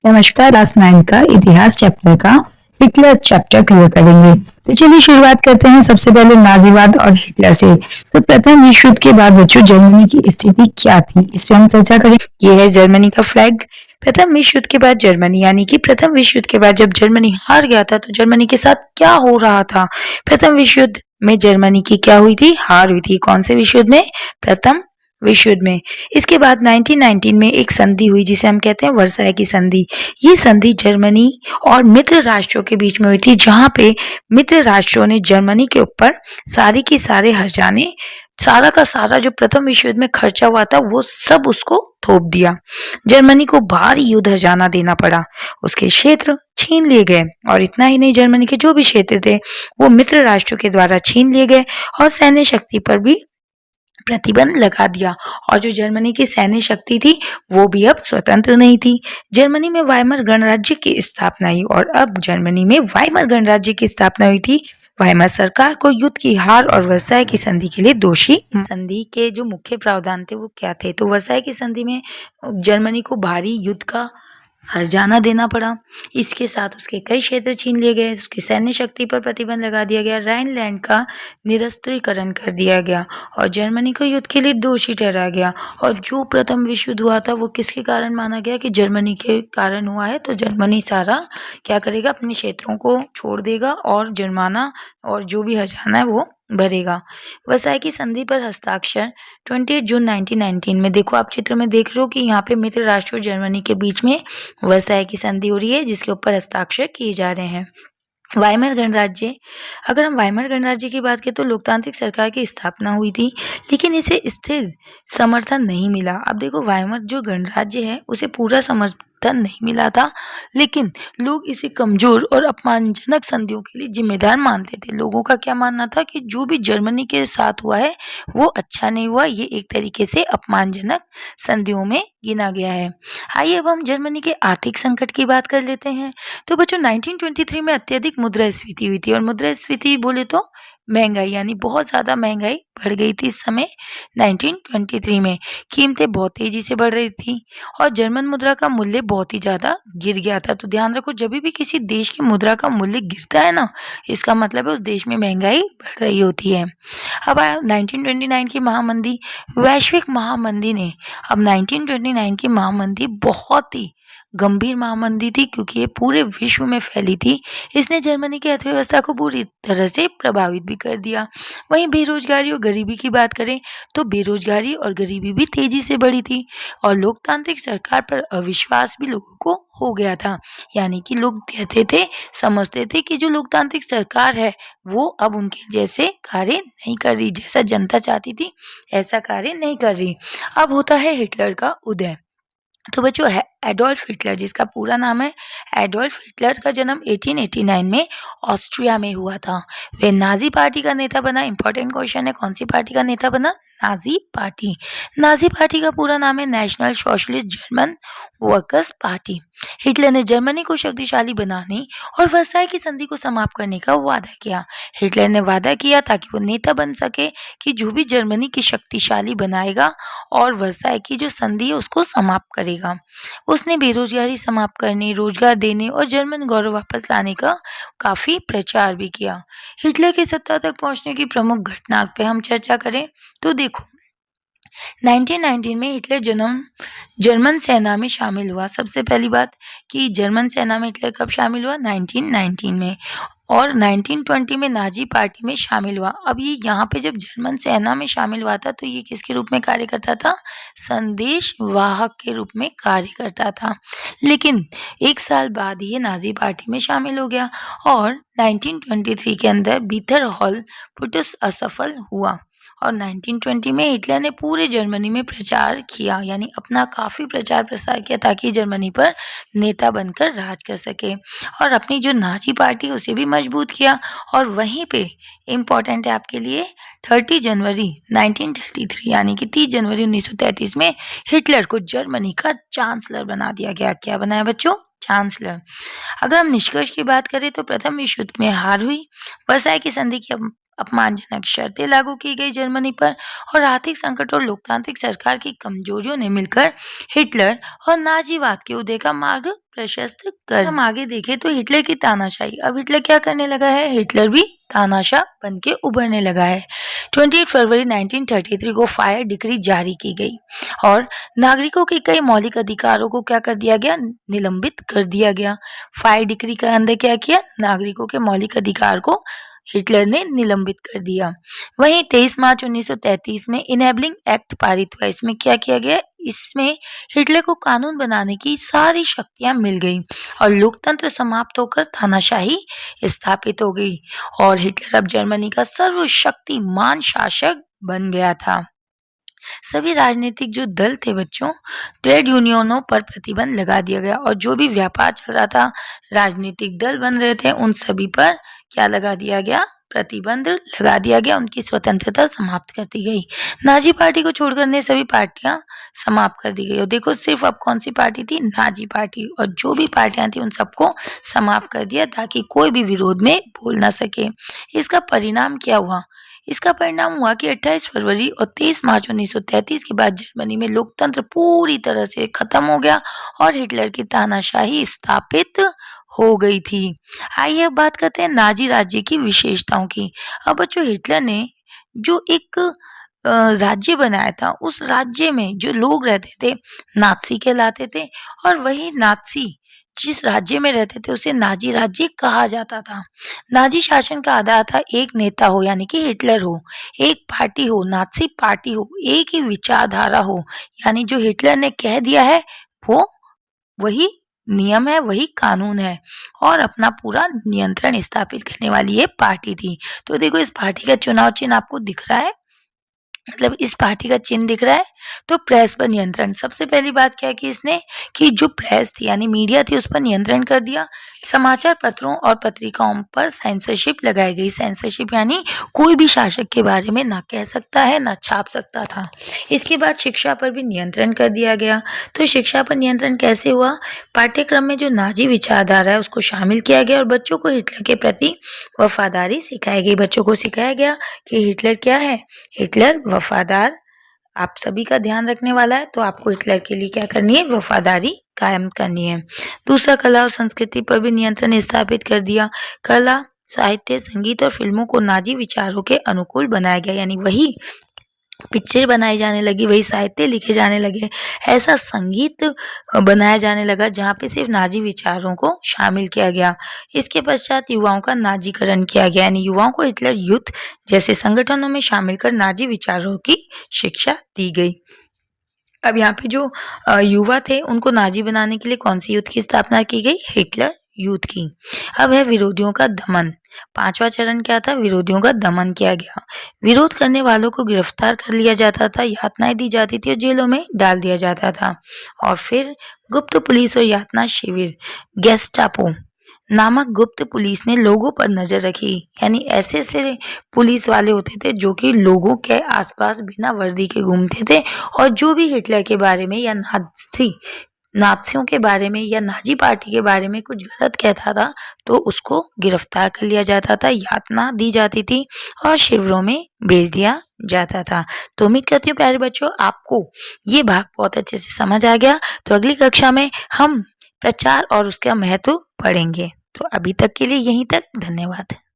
नमस्कार। क्लास 9 का इतिहास चैप्टर का हिटलर चैप्टर क्लियर करेंगे। तो चलिए शुरुआत करते हैं सबसे पहले नाजीवाद और हिटलर से। तो प्रथम विश्व युद्ध के बाद बच्चों जर्मनी की स्थिति क्या थी, इस पर हम चर्चा करेंगे। ये है जर्मनी का फ्लैग। प्रथम विश्व युद्ध के बाद जर्मनी यानी कि प्रथम विश्व युद्ध के बाद जब जर्मनी हार गया था तो जर्मनी के साथ क्या हो रहा था। प्रथम विश्व युद्ध में जर्मनी की क्या हुई थी, हार हुई थी। कौन से विश्व युद्ध में? प्रथम विश्व युद्ध में। इसके बाद 1919 में एक संधि हुई जिसे हम कहते हैं वर्साई की संधि। ये संधि जर्मनी और मित्र राष्ट्रों के बीच में हुई थी, जहां पे मित्र राष्ट्रों ने जर्मनी के ऊपर सारे के सारे हर्जाने, सारा का सारा जो प्रथम विश्व युद्ध में खर्चा हुआ था वो सब उसको थोप दिया। जर्मनी को भारी युद्ध हर्जाना देना पड़ा, उसके क्षेत्र छीन लिए गए और इतना ही नहीं, जर्मनी के जो भी क्षेत्र थे वो मित्र राष्ट्रों के द्वारा छीन लिए गए और सैन्य शक्ति पर भी प्रतिबंध लगा दिया। और जो जर्मनी की सैन्य शक्ति थी वो भी अब स्वतंत्र नहीं थी। जर्मनी में वाइमर गणराज्य की स्थापना हुई और अब जर्मनी में वाइमर गणराज्य की स्थापना हुई थी। वाइमर सरकार को युद्ध की हार और वर्साई की संधि के लिए दोषी। संधि के जो मुख्य प्रावधान थे वो क्या थे? तो वर्साई की संधि में जर्मनी को भारी युद्ध का हर्जाना देना पड़ा, इसके साथ उसके कई क्षेत्र छीन लिए गए, उसकी सैन्य शक्ति पर प्रतिबंध लगा दिया गया, राइनलैंड का निरस्त्रीकरण कर दिया गया और जर्मनी को युद्ध के लिए दोषी ठहराया गया। और जो प्रथम विश्व युद्ध हुआ था वो किसके कारण माना गया कि जर्मनी के कारण हुआ है। तो जर्मनी सारा क्या करेगा, अपने क्षेत्रों को छोड़ देगा और जुर्माना और जो भी हर्जाना है वो भरेगा। वर्साई की संधि पर हस्ताक्षर 28 जून 1919 में, देखो आप चित्र में देख रहे हो कि यहाँ पे मित्र राष्ट्र और जर्मनी के बीच में वर्साई की संधि हो रही है जिसके ऊपर हस्ताक्षर किए जा रहे हैं। वाइमर गणराज्य, अगर हम वाइमर गणराज्य की बात करें तो लोकतांत्रिक सरकार की स्थापना हुई थी, लेकिन इसे स्थिर समर्थन नहीं मिला। अब देखो वाइमर जो गणराज्य है उसे पूरा समर्थन नहीं मिला था, लेकिन लोग इसे कमजोर और अपमानजनक संधियों के लिए जिम्मेदार मानते थे। लोगों का क्या मानना था कि जो भी जर्मनी के साथ हुआ है वो अच्छा नहीं हुआ, ये एक तरीके से अपमानजनक संधियों में गिना गया है। आइए अब हम जर्मनी के आर्थिक संकट की बात कर लेते हैं। तो बच्चों 1923 में अत्यधिक मुद्रास्फीति हुई थी और मुद्रास्फीति बोले तो महंगाई, यानी बहुत ज़्यादा महंगाई बढ़ गई थी इस समय 1923 में। कीमतें बहुत तेज़ी से बढ़ रही थी और जर्मन मुद्रा का मूल्य बहुत ही ज़्यादा गिर गया था। तो ध्यान रखो, जब भी किसी देश की मुद्रा का मूल्य गिरता है ना, इसका मतलब है उस देश में महंगाई बढ़ रही होती है। अब आया 1929 की महामंदी। वैश्विक महामंदी ने, अब 1929 की महामंदी बहुत ही गंभीर महामंदी थी क्योंकि ये पूरे विश्व में फैली थी। इसने जर्मनी की अर्थव्यवस्था को पूरी तरह से प्रभावित भी कर दिया। वहीं बेरोजगारी और गरीबी की बात करें तो बेरोजगारी और गरीबी भी तेजी से बढ़ी थी और लोकतांत्रिक सरकार पर अविश्वास भी लोगों को हो गया था। यानी कि लोग कहते थे, समझते थे कि जो लोकतांत्रिक सरकार है वो अब उनके जैसे कार्य नहीं कर रही, जैसा जनता चाहती थी ऐसा कार्य नहीं कर रही। अब होता है हिटलर का उदय। तो बच्चों एडोल्फ हिटलर, जिसका पूरा नाम है एडोल्फ हिटलर, का जन्म 1889 में ऑस्ट्रिया में हुआ था। वह नाजी पार्टी का नेता बना। इंपॉर्टेंट क्वेश्चन है, कौन सी पार्टी का नेता बना? Nazi party. नाजी पार्टी का पूरा नाम है national socialist German workers party. Hitler ने जर्मनी को शक्तिशाली बनाने और वर्साई की संधि को समाप्त करने का वादा किया। हिटलर ने वादा किया ताकि वो नेता बन सके कि जो भी जर्मनी की शक्तिशाली बनाएगा और वर्साई की जो संधि है उसको समाप्त करेगा। उसने बेरोजगारी समाप्त करने, रोजगार देने और जर्मन गौरव वापस लाने का काफी प्रचार भी किया। हिटलर की सत्ता तक पहुंचने की प्रमुख घटना पे हम चर्चा करें तो देखो 1919 में हिटलर जर्मन सेना में शामिल हुआ। सबसे पहली बात कि जर्मन सेना में हिटलर कब शामिल हुआ? 1919 में। और 1920 में नाजी पार्टी में शामिल हुआ। अब ये यहाँ पे जब जर्मन सेना में शामिल हुआ था तो ये किसके रूप में कार्य करता था? संदेश वाहक के रूप में कार्य करता था। लेकिन एक साल बाद ये नाजी पार्टी में शामिल हो गया और 1923 के अंदर बीथर हॉल पुटस असफल हुआ और 1920 में हिटलर ने पूरे जर्मनी में प्रचार किया, यानी अपना काफ़ी प्रचार प्रसार किया ताकि जर्मनी पर नेता बनकर राज कर सके और अपनी जो नाजी पार्टी उसे भी मजबूत किया। और वहीं पे इम्पॉर्टेंट है आपके लिए 30 जनवरी 1933 यानी कि 30 जनवरी 1933 में हिटलर को जर्मनी का चांसलर बना दिया गया। क्या बनाया बच्चों? चांसलर। अगर हम निष्कर्ष की बात करें तो प्रथम विश्व युद्ध में हार हुई, वर्साई की संधि की अपमानजनक शर्तें लागू की गई जर्मनी पर और आर्थिक संकट और लोकतांत्रिक सरकार की कमजोरियों ने मिलकर हिटलर और नाजीवाद के उदय का मार्ग प्रशस्त कर। हम आगे देखें तो हिटलर की तानाशाही। अब हिटलर क्या करने लगा है? हिटलर भी तानाशाह बन के उभरने लगा है। 28 फरवरी 1933 को फायर डिक्री जारी की गई और नागरिकों के कई मौलिक अधिकारों को क्या कर दिया गया? निलंबित कर दिया गया। फायर डिक्री के अंदर क्या किया? नागरिकों के मौलिक अधिकार को हिटलर ने निलंबित कर दिया। वहीं 23 मार्च 1933 में इनेबलिंग एक्ट पारित हुआ। इसमें क्या किया गया? इसमें हिटलर को कानून बनाने की सारी शक्तियां मिल गई और लोकतंत्र समाप्त होकर तानाशाही स्थापित हो गई और हिटलर अब जर्मनी का सर्वशक्तिमान शासक बन गया था। सभी राजनीतिक जो दल थे बच्चों, ट्रेड यूनियनों पर प्रतिबंध लगा दिया गया और जो भी व्यापार चल रहा था, राजनीतिक दल बन रहे थे, उन सभी पर क्या लगा दिया गया? प्रतिबंध लगा दिया गया, उनकी स्वतंत्रता समाप्त कर दी गई। नाजी पार्टी को छोड़कर अन्य सभी पार्टियां समाप्त कर दी गई और देखो सिर्फ अब कौन सी पार्टी थी? नाजी पार्टी, और जो भी पार्टियां थी उन सबको समाप्त कर दिया ताकि कोई भी विरोध में बोल ना सके। इसका परिणाम क्या हुआ? इसका परिणाम हुआ कि 28 फरवरी और 23 मार्च 1933 के बाद जर्मनी में लोकतंत्र पूरी तरह से खत्म हो गया और हिटलर की तानाशाही स्थापित हो गई थी। आइए अब बात करते हैं नाजी राज्य की विशेषताओं की। अब बच्चों, हिटलर ने जो एक राज्य बनाया था, उस राज्य में जो लोग रहते थे नात्सी कहलाते थे और वही नात्सी जिस राज्य में रहते थे उसे नाजी राज्य कहा जाता था। नाजी शासन का आधार था एक नेता हो यानी कि हिटलर हो, एक पार्टी हो नात्सी पार्टी हो, एक ही विचारधारा हो यानी जो हिटलर ने कह दिया है वो वही नियम है, वही कानून है और अपना पूरा नियंत्रण स्थापित करने वाली ये पार्टी थी। तो देखो इस पार्टी का चुनाव चिन्ह आपको दिख रहा है, मतलब इस पार्टी का चिन्ह दिख रहा है। तो प्रेस पर नियंत्रण, सबसे पहली बात क्या की इसने कि जो प्रेस थी यानी मीडिया थी उस पर नियंत्रण कर दिया। समाचार पत्रों और पत्रिकाओं पर सेंसरशिप लगाई गई। सेंसरशिप यानी कोई भी शासक के बारे में ना कह सकता है ना छाप सकता था। इसके बाद शिक्षा पर भी नियंत्रण कर दिया गया। तो शिक्षा पर नियंत्रण कैसे हुआ? पाठ्यक्रम में जो नाजी विचारधारा है उसको शामिल किया गया और बच्चों को हिटलर के प्रति वफादारी सिखाई गई। बच्चों को सिखाया गया कि हिटलर क्या है? हिटलर वफादार, आप सभी का ध्यान रखने वाला है, तो आपको हिटलर के लिए क्या करनी है? वफादारी कायम करनी है। दूसरा, कला और संस्कृति पर भी नियंत्रण स्थापित कर दिया। कला, साहित्य, संगीत और फिल्मों को नाजी विचारों के अनुकूल बनाया गया यानी वही पिक्चर बनाई जाने लगी, वही साहित्य लिखे जाने लगे, ऐसा संगीत बनाया जाने लगा जहाँ पे सिर्फ नाजी विचारों को शामिल किया गया। इसके पश्चात युवाओं का नाजीकरण किया गया यानी युवाओं को हिटलर युद्ध जैसे संगठनों में शामिल कर नाजी विचारों की शिक्षा दी गई। अब यहाँ पे जो युवा थे उनको नाजी बनाने के लिए कौन सी युद्ध की स्थापना की गई? हिटलर युद्ध की। अब है विरोधियों का दमन। पांचवा चरण क्या था? विरोधियों का दमन किया गया। विरोध करने वालों को गिरफ्तार कर लिया जाता था, यातनाएं दी जाती थी और जेलों में डाल दिया जाता था। और फिर गुप्त पुलिस और यातना शिविर, गेस्टापो नामक गुप्त पुलिस ने लोगों पर नजर रखी यानी ऐसे ऐसे पुलिस वाले होते थे जो कि लोगों के आसपास बिना वर्दी के घूमते थे और जो भी हिटलर के बारे में या नात्सियों के बारे में या नाजी पार्टी के बारे में कुछ गलत कहता था तो उसको गिरफ्तार कर लिया जाता था, यातना दी जाती थी और शिविरों में भेज दिया जाता था। तो उम्मीद करती हूँ प्यारे बच्चों आपको ये भाग बहुत अच्छे से समझ आ गया। तो अगली कक्षा में हम प्रचार और उसका महत्व पढ़ेंगे। तो अभी तक के लिए यहीं तक, धन्यवाद।